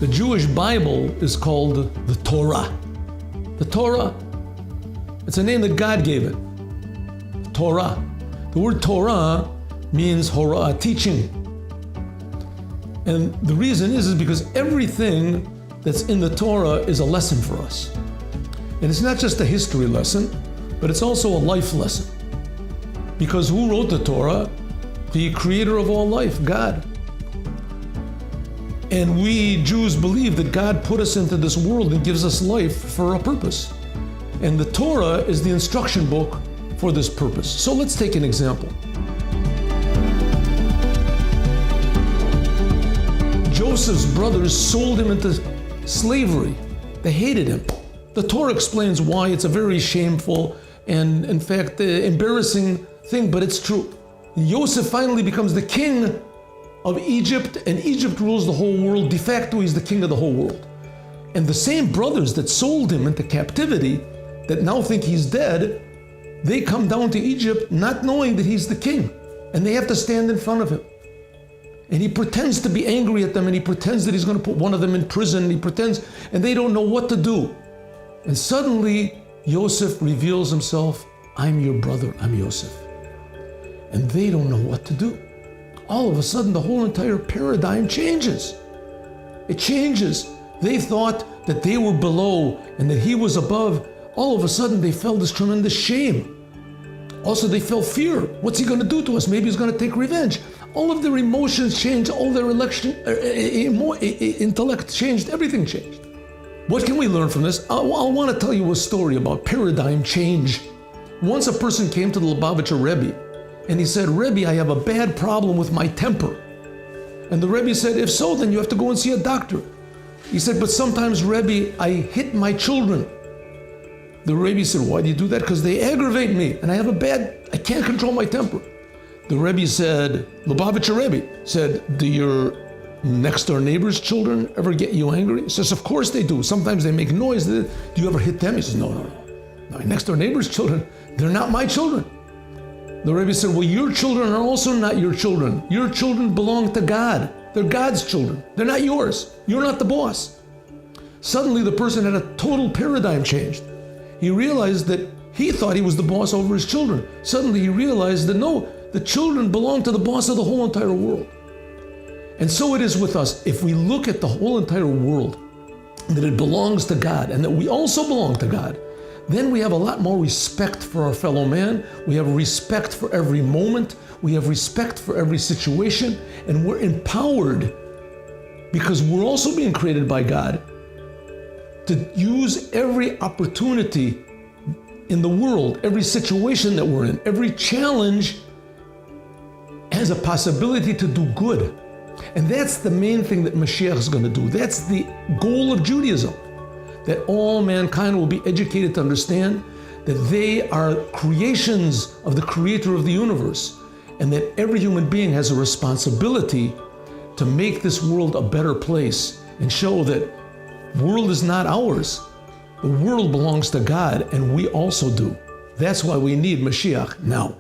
The Jewish Bible is called the Torah. The Torah, it's a name that God gave it. Torah. The word Torah means Horah, teaching. And the reason is because everything that's in the Torah is a lesson for us. And it's not just a history lesson, but it's also a life lesson. Because who wrote the Torah? The creator of all life, God. And we Jews believe that God put us into this world and gives us life for a purpose. And the Torah is the instruction book for this purpose. So let's take an example. Joseph's brothers sold him into slavery. They hated him. The Torah explains why. It's a very shameful and, in fact, embarrassing thing, but it's true. Joseph finally becomes the king of Egypt, and Egypt rules the whole world. De facto, he's the king of the whole world. And the same brothers that sold him into captivity, that now think he's dead, they come down to Egypt not knowing that he's the king, and they have to stand in front of him. And he pretends to be angry at them, and he pretends that he's going to put one of them in prison, and he pretends, and they don't know what to do. And suddenly, Joseph reveals himself, I'm your brother, I'm Joseph. And they don't know what to do. All of a sudden, the whole entire paradigm changes. It changes. They thought that they were below and that he was above. All of a sudden, they felt this tremendous shame. Also, they felt fear. What's he going to do to us? Maybe he's going to take revenge. All of their emotions changed. All their intellect changed. Everything changed. What can we learn from this? I want to tell you a story about paradigm change. Once a person came to the Lubavitcher Rebbe, and he said, Rebbe, I have a bad problem with my temper. And the Rebbe said, if so, then you have to go and see a doctor. He said, but sometimes, Rebbe, I hit my children. The Rebbe said, why do you do that? Because they aggravate me, and I can't control my temper. The Rebbe said, Lubavitcher Rebbe said, do your next door neighbor's children ever get you angry? He says, of course they do. Sometimes they make noise. Do you ever hit them? He says, no. My next door neighbor's children, they're not my children. The Rebbe said, well, your children are also not your children. Your children belong to God. They're God's children. They're not yours. You're not the boss. Suddenly, the person had a total paradigm change. He realized that he thought he was the boss over his children. Suddenly, he realized that no, the children belong to the boss of the whole entire world. And so it is with us. If we look at the whole entire world, that it belongs to God and that we also belong to God, then we have a lot more respect for our fellow man. We have respect for every moment. We have respect for every situation. And we're empowered because we're also being created by God to use every opportunity in the world, every situation that we're in, every challenge has a possibility to do good. And that's the main thing that Moshiach is going to do. That's the goal of Judaism. That all mankind will be educated to understand that they are creations of the creator of the universe, and that every human being has a responsibility to make this world a better place and show that the world is not ours. The world belongs to God, and we also do. That's why we need Moshiach now.